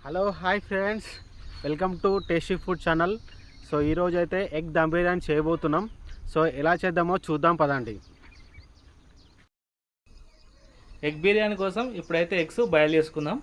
Hello hi friends, welcome to tasty food channel. So ఈరోజు అయితే egg dum biryani చేయబోతున్నాం. So ఎలా చేద్దామో చూద్దాం పదండి. ఎగ్ బిర్యానీ కోసం ఇప్పుడైతే ఎగ్స్ బాయిల్ చేసుకుందాం.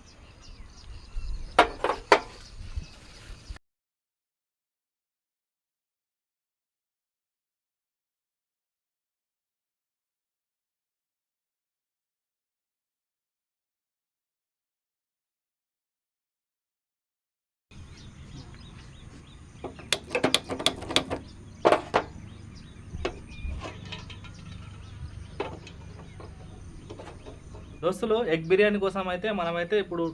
దోస్తులు, ఎగ్ బిర్యానీ కోసం అయితే మనమైతే ఇప్పుడు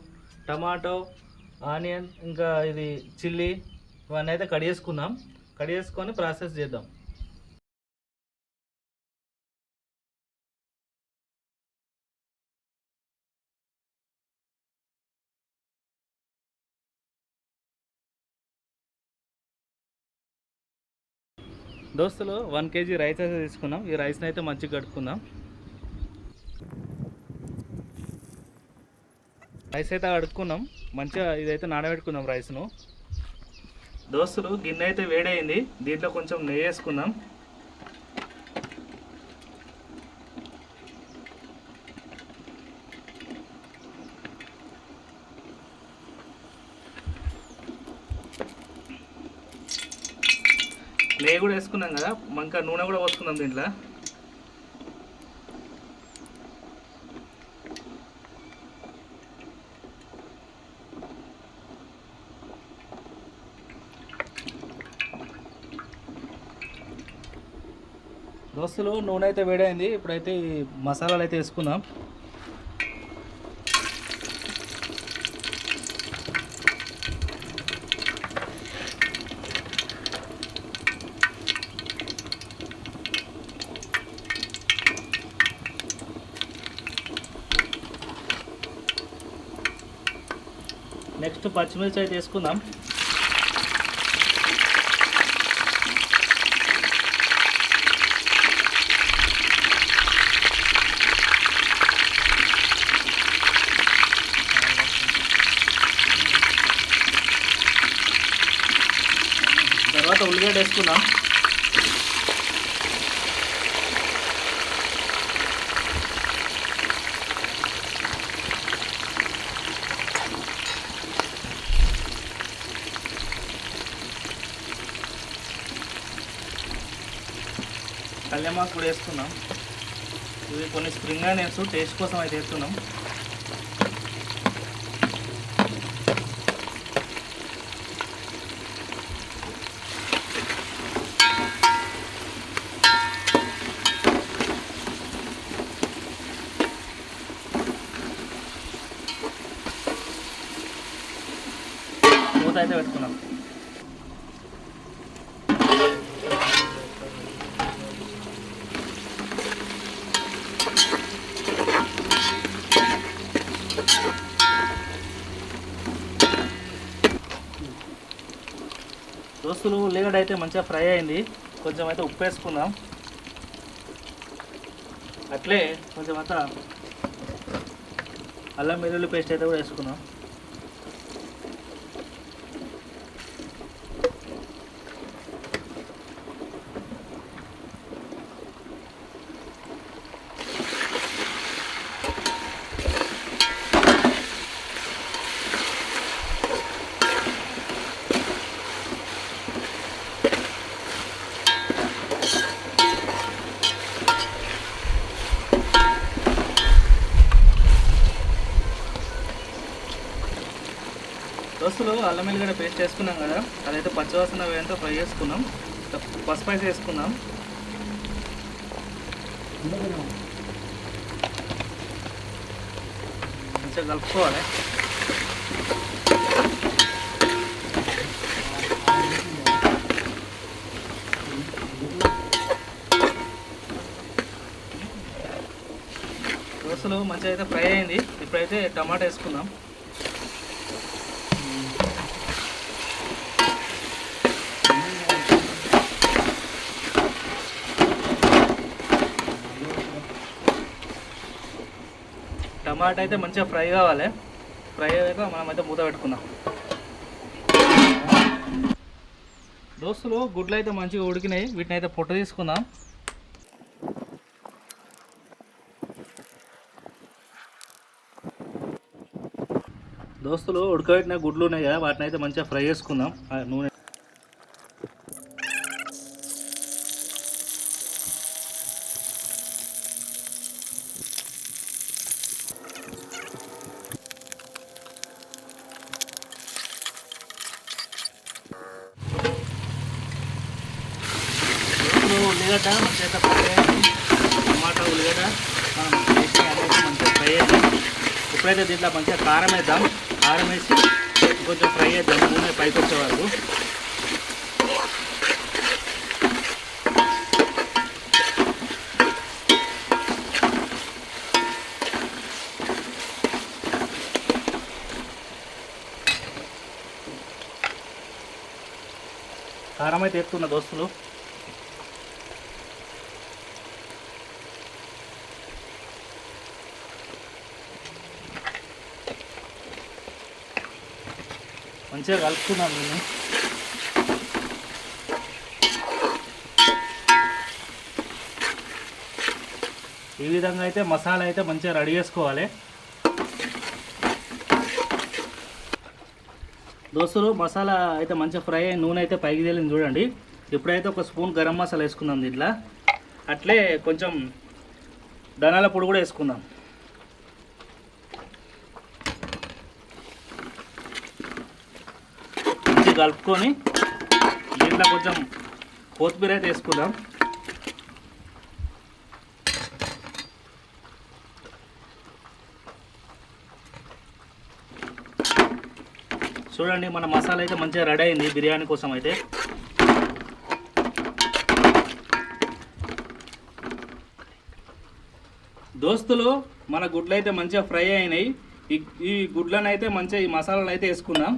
టమాటో, ఆనియన్, ఇంకా ఇది చిల్లీ ఇవన్నీ అయితే కడిగేసుకొని ప్రాసెస్ చేద్దాం. దోస్తులు 1 kg రైస్ అయితే తీసుకున్నాం. ఈ రైస్ని అయితే మంచిగా కడుక్కుందాం. రైస్ అయితే కడుక్కున్నాం, మంచిగా ఇదైతే నానబెట్టుకుందాం రైస్ను. దోస్తులు, గిన్నె అయితే వేడైంది, దీంట్లో కొంచెం నెయ్యి వేసుకుందాం. నెయ్యి కూడా వేసుకున్నాం కదా, ఇంకా నూనె కూడా పోసుకుందాం దీంట్లో. దోస్తులు, నూనె అయితే వేడైంది, ఇప్పుడైతే ఈ మసాలాలు అయితే వేసుకుందాం. నెక్స్ట్ పచ్చిమిర్చి అయితే వేసుకుందాం. తర్వాత ఉల్లిగడ్డ వేసుకుందాం. కళ్యామాకు కూడా వేసుకుందాం. ఇవి కొన్ని స్ప్రింగ్ ఆనియన్స్ టేస్ట్ కోసం అయితే వేస్తున్నాం. మూత అయితే పెట్టుకున్నాం. దోస్తులు, ఉల్లిగడ్డ అయితే మంచిగా ఫ్రై అయింది, కొంచెం అయితే ఉప్పు వేసుకుందాం. అట్లే కొంచెం అంతా అల్లం వెల్లుల్లి పేస్ట్ అయితే కూడా వేసుకుందాం. దోస్తులు, అల్లం వెల్లిగడ్డ పేస్ట్ వేసుకున్నాం కదా, అదైతే పచ్చివాసన వేయంతో ఫ్రై చేసుకున్నాం. పసుపు అయితే వేసుకుందాం. మంచిగా కలుపుకోవాలి. దోస్తులు, మంచిగా అయితే ఫ్రై అయింది, ఇప్పుడైతే టమాటా వేసుకుందాం. టమాటా అయితే మంచిగా ఫ్రై కావాలి. ఫ్రై అయ్యాక మనమైతే మూత పెట్టుకుందాం. దోస్తులు గుడ్లు అయితే మంచిగా ఉడికినాయి. వీటిని అయితే పొట్టు తీసుకుందాం. దోస్తులు ఉడకబెట్టిన గుడ్లు ఉన్నాయి కదా, వాటిని అయితే మంచిగా ఫ్రై చేసుకుందాం. నూనె ఉల్లిగడ్డ మంచిగా ఫ్రై అయ్యింది. టమాటా ఉల్లిగడ్డ మనం వేసి అనేది మంచిగా ఫ్రై చేద్దాం. ఇప్పుడైతే దీంట్లో మంచిగా కారం వేద్దాం. కారం వేసి కొంచెం ఫ్రై చేద్దాం నూనె పైకి వచ్చే వరకు. కారం అయితే వేస్తున్న దోస్తులు. మంచిగా కలుపుకున్నాం దీన్ని. ఈ విధంగా అయితే మసాలా అయితే మంచిగా రెడీ చేసుకోవాలి. దోస్తులు మసాలా అయితే మంచిగా ఫ్రై అయ్యి నూనె అయితే పైకి తేలింది చూడండి. ఇప్పుడైతే ఒక స్పూన్ గరం మసాలా వేసుకుందాం దీంట్లో. అట్లే కొంచెం ధనియాల పొడి కూడా వేసుకుందాం. మంచిగా కలుపుకొని దీంట్లో కొంచెం కొత్తిమీర అయితే వేసుకుందాం. చూడండి మన మసాలా అయితే మంచిగా రెడీ అయింది బిర్యానీ కోసం అయితే. దోస్తులు మన గుడ్లు అయితే మంచిగా ఫ్రై అయినాయి. ఈ గుడ్లను అయితే మంచిగా ఈ మసాలాలు అయితే వేసుకుందాం.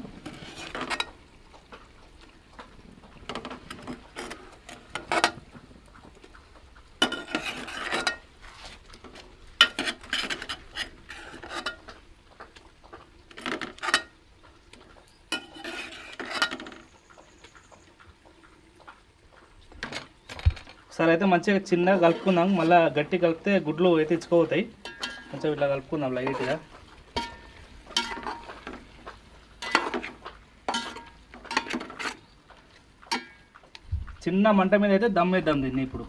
సరే అయితే మంచిగా చిన్నగా కలుపుకుందాం. మళ్ళీ గట్టి కలిపితే గుడ్లు అయితే ఇచ్చుకోవుతాయి. కొంచెం ఇట్లా కలుపుకుందాం లైట్గా. చిన్న మంట మీద అయితే దమ్ వేద్దాం దీన్ని. ఇప్పుడు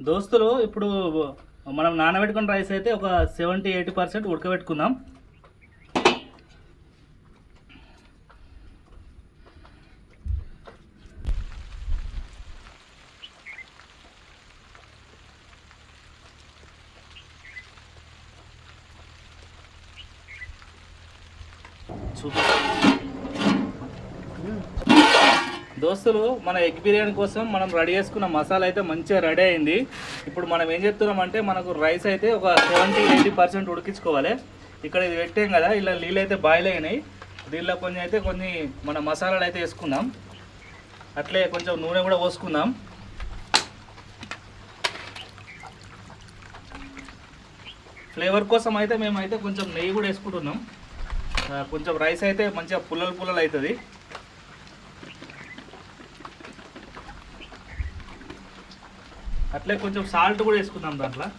దోస్తులు ఇప్పుడు మనం నానబెట్టుకున్న రైస్ అయితే ఒక 70-80% ఉడకబెట్టుకుందాం. దోస్తులు మన ఎగ్ బిర్యానీ కోసం మనం రెడీ చేసుకున్న మసాలా అయితే మంచిగా రెడీ అయింది. ఇప్పుడు మనం ఏం చెప్తున్నామంటే మనకు రైస్ అయితే ఒక 70-80% ఉడికించుకోవాలి. ఇక్కడ ఇది పెట్టాం కదా, ఇలా నీళ్ళు అయితే బాయిల్ అయినాయి. దీనిలో కొన్ని మన మసాలాలు అయితే వేసుకుందాం. అట్లే కొంచెం నూనె కూడా పోసుకుందాం. ఫ్లేవర్ కోసం అయితే మేమైతే కొంచెం నెయ్యి కూడా వేసుకుంటున్నాం. కొంచెం రైస్ అయితే మంచిగా పుల్లలు పుల్లలు అవుతుంది. అట్లే కొంచెం సాల్ట్ కూడా వేసుకుందాం దాంట్లో.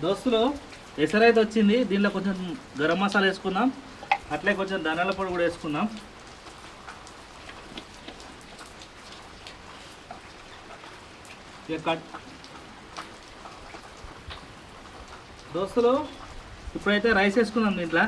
దోస్తులు ఎసరు అయితే వచ్చింది. దీనిలో కొంచెం గరం మసాలా వేసుకుందాం. అట్లే కొంచెం ధనియాల పొడి కూడా వేసుకుందాం. దోస్తులు ఇప్పుడైతే రైస్ వేసుకుందాం దీంట్లో.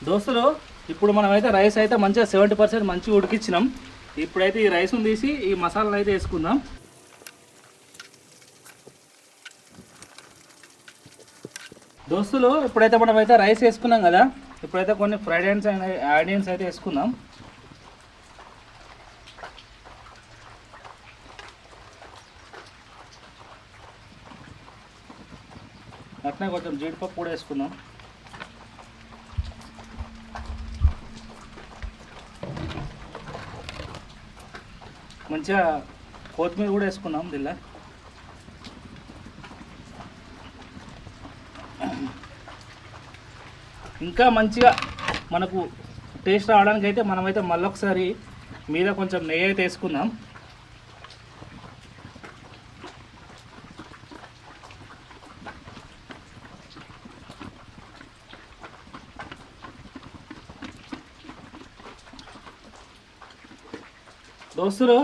దోస్తులు ఇప్పుడు మనమైతే రైస్ అయితే మంచిగా 70% మంచిగా ఉడికించినాం. ఇప్పుడైతే ఈ రైస్ను తీసి ఈ మసాలాను అయితే వేసుకుందాం. దోస్తులు ఇప్పుడైతే మనమైతే రైస్ వేసుకున్నాం కదా, ఇప్పుడైతే కొన్ని ఫ్రైడ్ ఆనియన్స్ అయితే వేసుకుందాం. అట్నే కొంచెం జీడిపప్పు కూడా వేసుకుందాం. మంచిగా కొత్తిమీర కూడా వేసుకున్నాం దీనిలో. ఇంకా మంచిగా మనకు టేస్ట్ రావడానికి అయితే మనమైతే మళ్ళొకసారి మీద కొంచెం నెయ్యి అయితే వేసుకుందాం. దోస్తులు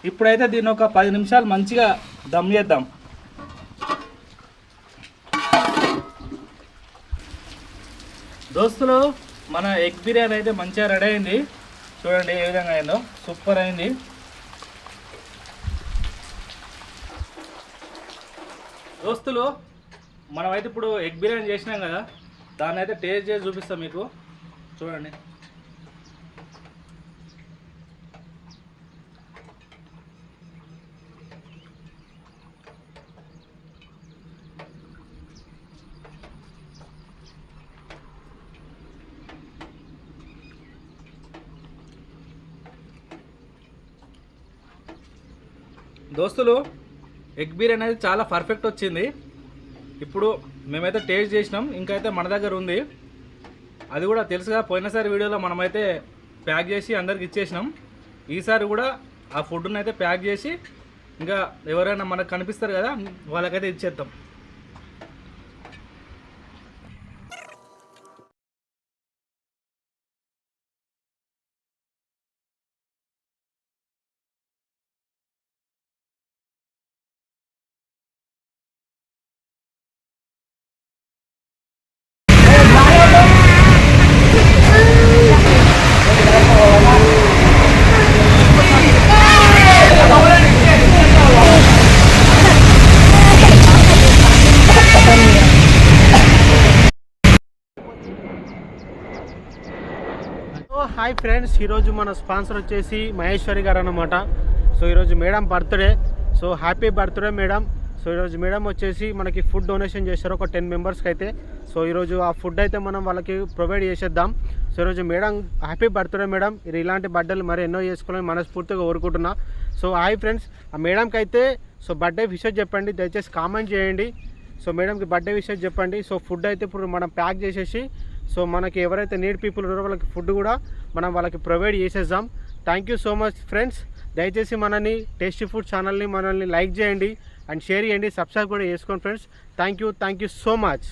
ఇప్పుడైతే దీన్ని ఒక 10 నిమిషాలు మంచిగా దమ్ చేద్దాం. దోస్తులు మన ఎగ్ బిర్యానీ అయితే మంచిగా రెడీ అయింది. చూడండి ఏ విధంగా అయిందో, సూపర్ అయింది. దోస్తులు మనమైతే ఇప్పుడు ఎగ్ బిర్యానీ చేసినాం కదా, దాన్ని అయితే టేస్ట్ చేసి చూపిస్తాం మీకు. చూడండి. దోస్తులు ఎగ్ బిర్యానీ అనేది చాలా పర్ఫెక్ట్ వచ్చింది. ఇప్పుడు మేమైతే టేస్ట్ చేసినాం, ఇంకా అయితే మన దగ్గర ఉంది. అది కూడా తెలుసుగా, పోయినసారి వీడియోలో మనమైతే ప్యాక్ చేసి అందరికి ఇచ్చేసినాం. ఈసారి కూడా ఆ ఫుడ్ని అయితే ప్యాక్ చేసి ఇంకా ఎవరైనా మనకు కనిపిస్తారు కదా వాళ్ళకైతే ఇచ్చేద్దాం. హాయ్ ఫ్రెండ్స్, ఈరోజు మన స్పాన్సర్ వచ్చేసి మహేశ్వరి గారు అన్నమాట. సో ఈరోజు madam birthday. So happy birthday madam. So ఈరోజు మేడం వచ్చేసి మనకి ఫుడ్ డొనేషన్ చేశారు ఒక 10 మెంబర్స్కి అయితే. సో ఈరోజు ఆ ఫుడ్ అయితే మనం వాళ్ళకి ప్రొవైడ్ చేసేద్దాం. సో ఈరోజు మేడం హ్యాపీ బర్త్డే మేడం. ఇది ఇలాంటి బర్త్డేలు మరి ఎన్నో చేసుకోవాలని మనస్ఫూర్తిగా కోరుకుంటున్నా. సో హాయ్ ఫ్రెండ్స్, ఆ మేడంకి అయితే సో బర్త్డే విషయం చెప్పండి, దయచేసి కామెంట్ చేయండి. సో మేడంకి బర్త్డే విషయం చెప్పండి. సో ఫుడ్ అయితే ఇప్పుడు మనం ప్యాక్ చేసేసి సో మనకి ఎవరైతే నీడ్ పీపుల్ ఉన్నారో వాళ్ళకి ఫుడ్ కూడా మనం వాళ్ళకి ప్రొవైడ్ చేసేద్దాం. Thank you so much friends. దయచేసి మనని టేస్టీ ఫుడ్ ఛానల్ని మనల్ని లైక్ చేయండి అండ్ షేర్ చేయండి, సబ్స్క్రైబ్ కూడా చేసుకోండి friends. Thank you so much.